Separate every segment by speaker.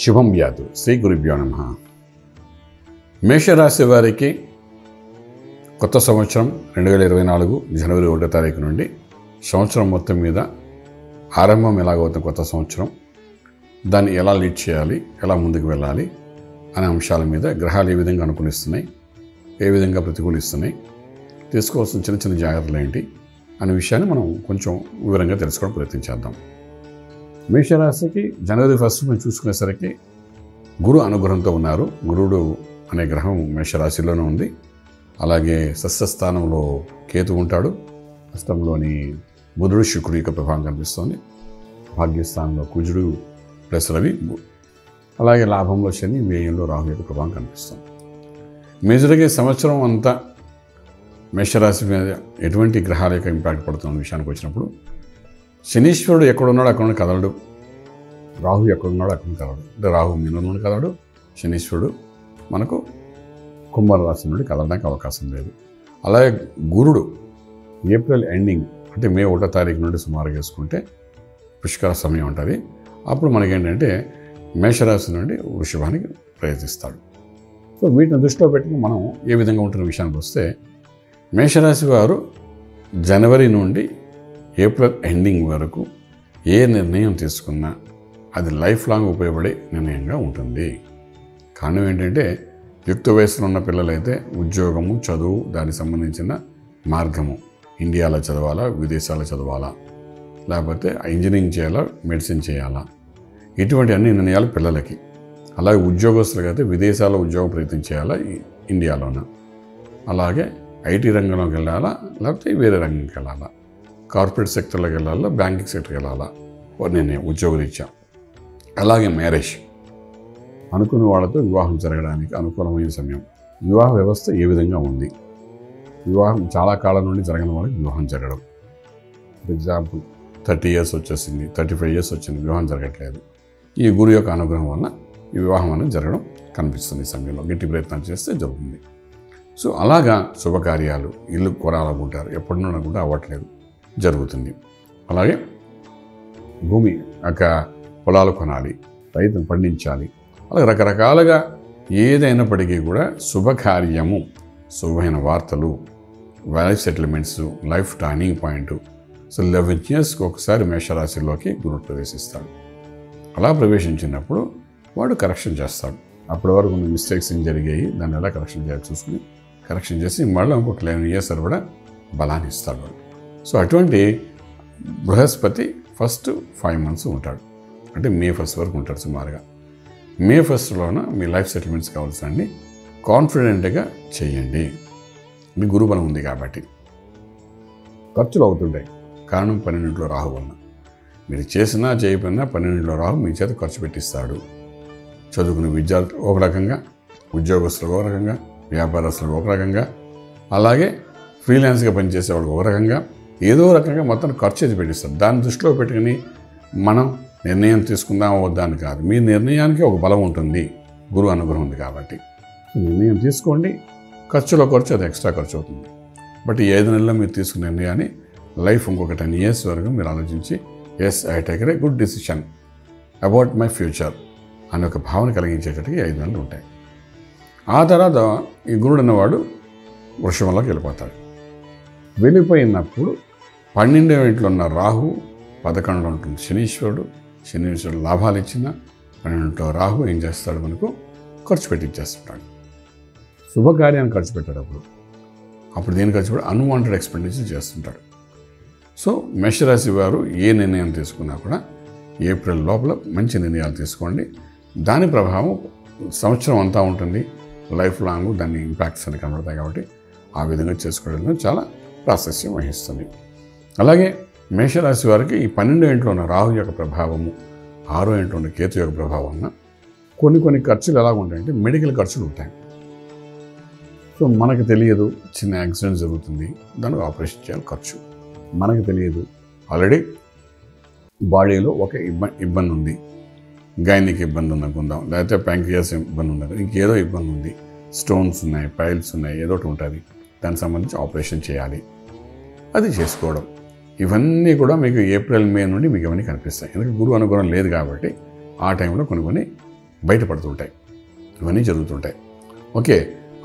Speaker 1: శుభం వ్యాధు శ్రీ గురుభ్యో నమః. మేషరాశి వారికి కొత్త సంవత్సరం 2024 జనవరి 1వ తారీఖు నుండి సంవత్సరం మొత్తం మీద ఆరంభం ఎలాగవుతుంది, కొత్త సంవత్సరం దాన్ని ఎలా లీడ్ చేయాలి, ఎలా ముందుకు వెళ్ళాలి అనే అంశాల మీద గ్రహాలు ఏ విధంగా అనుకూలిస్తున్నాయి, ఏ విధంగా ప్రతికూలిస్తున్నాయి, తీసుకోవాల్సిన చిన్న చిన్న జాగ్రత్తలు ఏంటి అనే విషయాన్ని మనం కొంచెం వివరంగా తెలుసుకోవడం ప్రయత్నించేద్దాం. మేషరాశికి జనవరి 1 మేము చూసుకునేసరికి గురు అనుగ్రహంతో ఉన్నారు. గురుడు అనే గ్రహం మేషరాశిలోనే ఉంది. అలాగే సస్యస్థానంలో కేతు ఉంటాడు. అష్టంలోని బుధుడు శుక్రుడు యొక్క ప్రభావం కనిపిస్తోంది. భాగ్యస్థానంలో కుజుడు ప్లస్ రవి, అలాగే లాభంలో శని, వ్యయంలో రాహు యొక్క ప్రభావం కనిపిస్తుంది. మేజర్గా సంవత్సరం అంతా మేషరాశి మీద ఎటువంటి గ్రహాల యొక్క ఇంపాక్ట్ పడుతున్న విషయానికి వచ్చినప్పుడు శనీశ్వరుడు ఎక్కడున్నాడు అక్కడ నుండి కదలడు, రాహు ఎక్కడున్నాడు అక్కడ నుండి కదలడు. అంటే రాహు మీనం నుండి కదలడు, శనీశ్వరుడు మనకు కుంభరాశి నుండి కదలడానికి అవకాశం లేదు. అలాగే గురుడు ఏప్రిల్ ఎండింగ్ అంటే మే 1వ తారీఖు నుండి సుమారుగా వేసుకుంటే పుష్కర సమయం ఉంటుంది. అప్పుడు మనకేంటంటే మేషరాశి నుండి వృషభానికి ప్రయత్నిస్తాడు. సో వీటిని దృష్టిలో పెట్టుకుని మనం ఏ విధంగా ఉంటున్న విషయానికి వస్తే, మేషరాశి వారు జనవరి నుండి ఏప్రిల్ ఎండింగ్ వరకు ఏ నిర్ణయం తీసుకున్నా అది లైఫ్ లాంగ్ ఉపయోగపడే నిర్ణయంగా ఉంటుంది. కారణం ఏంటంటే, యుక్త వయసులో ఉన్న పిల్లలైతే ఉద్యోగము, చదువు, దానికి సంబంధించిన మార్గము, ఇండియాలో చదవాలా, విదేశాల్లో చదవాలా, లేకపోతే ఇంజనీరింగ్ చేయాలా, మెడిసిన్ చేయాలా, ఇటువంటి అన్ని నిర్ణయాలు పిల్లలకి. అలాగే ఉద్యోగస్తులకి అయితే విదేశాల్లో ఉద్యోగం ప్రయత్నం చేయాలా, ఇండియాలోన. అలాగే ఐటీ రంగంలోకి వెళ్ళాలా, లేకపోతే వేరే రంగంకి వెళ్ళాలా, కార్పొరేట్ సెక్టర్లోకి వెళ్ళాలా, బ్యాంకింగ్ సెక్టర్కి వెళ్ళాలా, నిర్ణయం ఉద్యోగరీత్యా. అలాగే మ్యారేజ్, అనుకున్న వాళ్ళతో వివాహం జరగడానికి అనుకూలమైన సమయం. వివాహ వ్యవస్థ ఏ విధంగా ఉంది, వివాహం చాలా కాలం నుండి జరగని వాళ్ళకి వివాహం జరగడం. ఫర్ ఎగ్జాంపుల్ 30 years వచ్చేసింది, 35 years వచ్చింది, వివాహం జరగట్లేదు. ఈ గురు యొక్క అనుగ్రహం వల్ల ఈ వివాహం అనేది జరగడం కనిపిస్తుంది. ఈ సమయంలో గట్టి ప్రయత్నం చేస్తే జరుగుతుంది. సో అలాగా శుభకార్యాలు, ఇల్లు కొనాలనుకుంటారు, ఎప్పటి నుండి అనుకుంటే అవ్వట్లేదు, జరుగుతుంది. అలాగే భూమి యొక్క పొలాలు కొనాలి, రైతును పండించాలి, అలాగే రకరకాలుగా ఏదైనప్పటికీ కూడా శుభకార్యము, శుభమైన వార్తలు, life settlements, life turning point. So 11 yearsకి ఒకసారి మేషరాశిలోకి గురుడు ప్రవేశిస్తాడు. అలా ప్రవేశించినప్పుడు వాడు కరెక్షన్ చేస్తాడు. అప్పటి వరకు ఉన్న మిస్టేక్స్ ఏం జరిగాయి, దాన్ని ఎలా కరెక్షన్ చేయాలి చూసుకుని కరెక్షన్ చేసి మళ్ళీ ఇంకొక 11 years కూడా బలాన్ని ఇస్తాడు వాడు. సో అటువంటి బృహస్పతి ఫస్ట్ 5 months ఉంటాడు. అంటే మే 1 వరకు ఉంటాడు సుమారుగా. మే 1లోన మీ లైఫ్ సెటిల్మెంట్స్ కావాల్సినండి కాన్ఫిడెంట్గా చేయండి. మీ గురుబలం ఉంది కాబట్టి. ఖర్చులు అవుతుంటాయి, కారణం 12లో రాహు వలన. మీరు చేసినా చేయకపోయినా 12లో రాహు మీ చేత ఖర్చు పెట్టిస్తాడు. చదువుకునే విద్యార్థులు ఒక రకంగా, ఉద్యోగస్తులు ఒక రకంగా, వ్యాపారస్తులు ఒక రకంగా, అలాగే ఫ్రీలాన్స్గా పనిచేసే వాళ్ళకి ఒక రకంగా, ఏదో రకంగా మొత్తం ఖర్చు అయితే పెట్టిస్తారు. దాన్ని దృష్టిలో పెట్టుకుని మనం నిర్ణయం తీసుకుందాం వద్దాని కాదు. మీ నిర్ణయానికి ఒక బలం ఉంటుంది, గురువు అనుగ్రహం ఉంది కాబట్టి. నిర్ణయం తీసుకోండి, ఖర్చులో ఖర్చు అది ఎక్స్ట్రా ఖర్చు అవుతుంది. బట్ ఈ 5 నెలల్లో మీరు తీసుకున్న నిర్ణయాన్ని లైఫ్ ఇంకొక 10 years వరకు మీరు ఆలోచించి yes I take a good decision about my future అనే ఒక భావన కలిగించేటట్టుగా 5 నెలలు ఉంటాయి. ఆ తర్వాత ఈ గురుడు అన్నవాడు వృషభంలోకి వెళ్ళిపోతాడు. వెళ్ళిపోయినప్పుడు 12వ ఇంట్లో ఉన్న రాహు 11లో ఉంటుంది శనీశ్వరుడు. శనీశ్వరుడు లాభాలు ఇచ్చిన 12లో రాహు ఏం చేస్తాడు, మనకు ఖర్చు పెట్టించేస్తుంటాడు. శుభకార్యాన్ని ఖర్చు పెట్టేటప్పుడు అప్పుడు దేని ఖర్చు పెట్టి అన్వాంటెడ్ ఎక్స్పెండిచర్ చేస్తుంటాడు. సో మేషరాశి వారు ఏ నిర్ణయం తీసుకున్నా కూడా ఏప్రిల్ లోపల మంచి నిర్ణయాలు తీసుకోండి. దాని ప్రభావం సంవత్సరం అంతా ఉంటుంది, లైఫ్ లాంగ్ దాని ఇంపాక్ట్స్ అని కనబడతాయి. కాబట్టి ఆ విధంగా చేసుకోవడంలో చాలా ప్రాశస్త్యం వహిస్తుంది. అలాగే మేషరాశి వారికి ఈ 12వ ఇంట్లో ఉన్న రాహు యొక్క ప్రభావము, 6వ ఇంట్లో ఉన్న కేతు యొక్క ప్రభావం వలన కొన్ని ఖర్చులు ఎలా ఉంటాయంటే మెడికల్ ఖర్చులు ఉంటాయి. సో మనకు తెలియదు, చిన్న యాక్సిడెంట్ జరుగుతుంది, దానికి ఆపరేషన్ చేయాలి, ఖర్చు మనకు తెలియదు. ఆల్రెడీ బాడీలో ఒక ఇబ్బంది ఉంది, గైనిక్ ఇబ్బంది ఉంది అనుకుందాం, లేకపోతే ప్యాంక్రియాస్ ఇబ్బంది ఉంది, ఇంకేదో ఇబ్బంది ఉంది, స్టోన్స్ ఉన్నాయి, పైల్స్ ఉన్నాయి, ఏదో ఒకటి ఉంటుంది, దానికి సంబంధించి ఆపరేషన్ చేయాలి, అది చేసుకోవడం. ఇవన్నీ కూడా మీకు ఏప్రిల్ మే నుండి మీకు ఇవన్నీ కనిపిస్తాయి. ఎందుకంటే గురువు అనుగ్రహం లేదు కాబట్టి ఆ టైంలో కొన్ని బయటపడుతుంటాయి. ఇవన్నీ జరుగుతుంటాయి. ఓకే,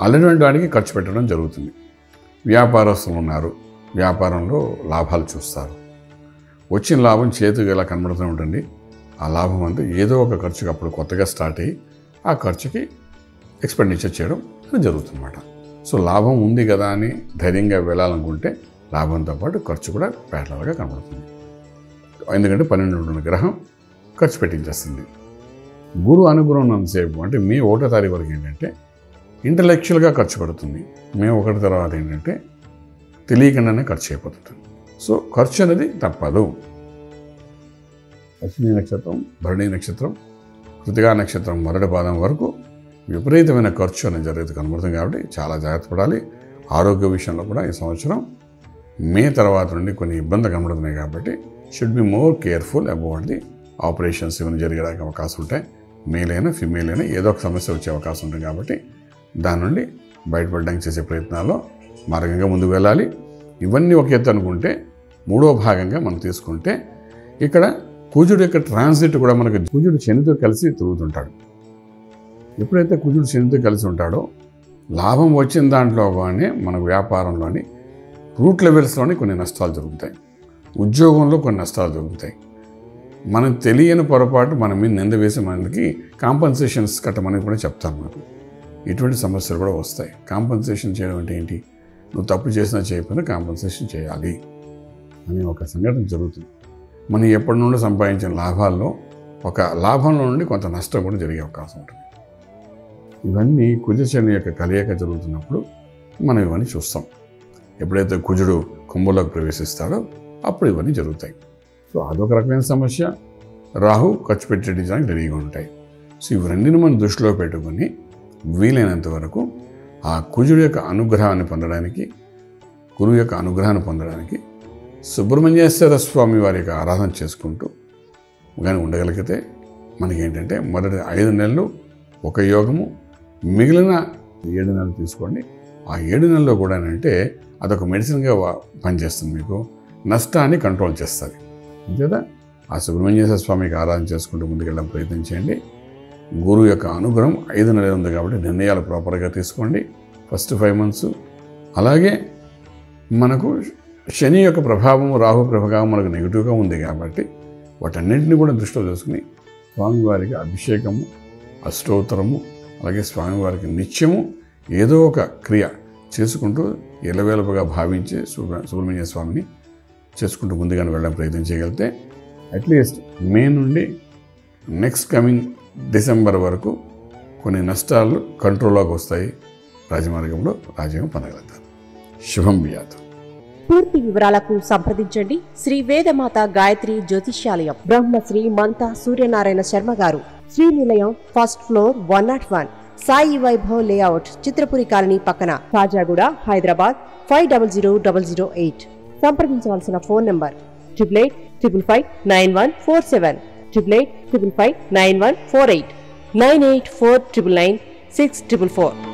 Speaker 1: అలాంటి వాడికి ఖర్చు పెట్టడం జరుగుతుంది. వ్యాపారస్తులు ఉన్నారు, వ్యాపారంలో లాభాలు చూస్తారు. వచ్చిన లాభం చేతికి ఇలా కనబడుతూ ఉంటుంది. ఆ లాభం అంతా ఏదో ఒక ఖర్చుకి అప్పుడు కొత్తగా స్టార్ట్ అయ్యి ఆ ఖర్చుకి ఎక్స్పెండిచర్ చేయడం జరుగుతుందన్నమాట. సో లాభం ఉంది కదా అని ధైర్యంగా వెళ్ళాలనుకుంటే లాభంతో పాటు ఖర్చు కూడా ప్యాటర్న్గా కనబడుతుంది. ఎందుకంటే 12 గ్రహం ఖర్చు పెట్టించేస్తుంది. గురు అనుగ్రహం ఉన్నంతసేపు అంటే మే 1వ తారీఖు వరకు ఏంటంటే ఇంటలెక్చువల్గా ఖర్చు పడుతుంది. మే 1 తర్వాత ఏంటంటే తెలియకుండానే ఖర్చు అయిపోతుంది. సో ఖర్చు అనేది తప్పదు. అశ్విని నక్షత్రం, భరణి నక్షత్రం, కృతికా నక్షత్రం మొదటి పాదం వరకు విపరీతమైన ఖర్చు అనేది జరుగుతుంది కనబడుతుంది. కాబట్టి చాలా జాగ్రత్త పడాలి. ఆరోగ్య విషయంలో కూడా ఈ సంవత్సరం మే తర్వాత నుండి కొన్ని ఇబ్బందులు కనబడుతున్నాయి. కాబట్టి should be more careful about the operations ఇవన్నీ జరిగడానికి అవకాశం ఉంటాయి. మేల్ అయినా ఫిమేల్ అయినా ఏదో ఒక సమస్య వచ్చే అవకాశం ఉంటుంది. కాబట్టి దాని నుండి బయటపడడానికి చేసే ప్రయత్నాల్లో మార్గంగా ముందుకు వెళ్ళాలి. ఇవన్నీ ఒక ఎత్తు అనుకుంటే 3వ భాగంగా మనం తీసుకుంటే ఇక్కడ కుజుడు యొక్క ట్రాన్సిట్ కూడా మనకు కుజుడు శనితో కలిసి తిరుగుతుంటాడు. ఎప్పుడైతే కుజుడు శనితో కలిసి ఉంటాడో లాభం వచ్చిన దాంట్లో కానీ మన వ్యాపారంలోని రూట్ లెవెల్స్లోని కొన్ని నష్టాలు జరుగుతాయి. ఉద్యోగంలో కొన్ని నష్టాలు జరుగుతాయి. మనకు తెలియని పొరపాటు మన మీద నింద వేసి మనకి కాంపన్సేషన్స్ కట్టమని కూడా చెప్తాను. మనకు ఇటువంటి సమస్యలు కూడా వస్తాయి. కాంపన్సేషన్ చేయడం అంటే ఏంటి? నువ్వు తప్పు చేసినా చేయకపోయినా కాంపన్సేషన్ చేయాలి అనే ఒక సంఘటన జరుగుతుంది. మనం ఎప్పటి నుండి సంపాదించిన లాభాల్లో ఒక లాభంలో నుండి కొంత నష్టం కూడా జరిగే అవకాశం ఉంటుంది. ఇవన్నీ కుజశని యొక్క కలయిక జరుగుతున్నప్పుడు మనం ఇవన్నీ చూస్తాం. ఎప్పుడైతే కుజుడు కుంభంలోకి ప్రవేశిస్తాడో అప్పుడు ఇవన్నీ జరుగుతాయి. సో అదొక రకమైన సమస్య. రాహు ఖర్చు పెట్టడానికి రెడీగా ఉంటాయి. సో ఇవన్నీ మనం దృష్టిలో పెట్టుకొని వీలైనంత వరకు ఆ కుజుడు యొక్క అనుగ్రహాన్ని పొందడానికి, గురువు యొక్క అనుగ్రహాన్ని పొందడానికి సుబ్రహ్మణ్యేశ్వర స్వామి వారి యొక్క ఆరాధన చేసుకుంటూ కానీ ఉండగలిగితే మనకేంటంటే మొదటి 5 నెలలు ఒక యోగము, మిగిలిన 7 నెలలు తీసుకోండి. ఆ 7 నెలల్లో కూడా అంటే అదొక మెడిసిన్గా పనిచేస్తుంది. మీకు నష్టాన్ని కంట్రోల్ చేస్తుంది. అంతేదా ఆ సుబ్రహ్మణ్యేశ్వర స్వామికి ఆరాధన చేసుకుంటూ ముందుకెళ్ళడం ప్రయత్నం చేయండి. గురువు యొక్క అనుగ్రహం 5 నెలలు ఉంది కాబట్టి నిర్ణయాలు ప్రాపర్గా తీసుకోండి ఫస్ట్ 5 months. అలాగే మనకు శని యొక్క ప్రభావం, రాహు ప్రభావం మనకు నెగిటివ్గా ఉంది కాబట్టి వాటన్నింటినీ కూడా దృష్టిలో చేసుకుని స్వామివారికి అభిషేకము, అష్టోత్తరము, అలాగే స్వామివారికి నిత్యము ఏదో ఒక క్రియ చేసుకుంటూ ఎలవేలపుగా భావించి సుబ్రహ్మణ్య స్వామిని చేసుకుంటూ ముందుగానే వెళ్ళడం ప్రయత్నం చేయగలిగితే అట్లీస్ట్ మే నుండి నెక్స్ట్ కమింగ్ డిసెంబర్ వరకు కొన్ని నష్టాలు కంట్రోల్లోకి వస్తాయి. రాజమార్గంలో రాజ్యం పొందగలుగుతారు. శుభం బియాత్.
Speaker 2: పూర్తి వివరాలకు సంప్రదించండి శ్రీ వేదమాత గాయత్రి జ్యోతిష్యాలయం, బ్రహ్మశ్రీ మంతా సూర్యనారాయణ శర్మ గారు, Srinilayam, first floor, 101, Sai Vaibhav layout, Chitrapuri colony పక్కన, కాజాగూడ, హైదరాబాద్ 500008. సంప్రదించవలసిన ఫోన్ నంబర్ 8855559147, 8855559148, 9849996644.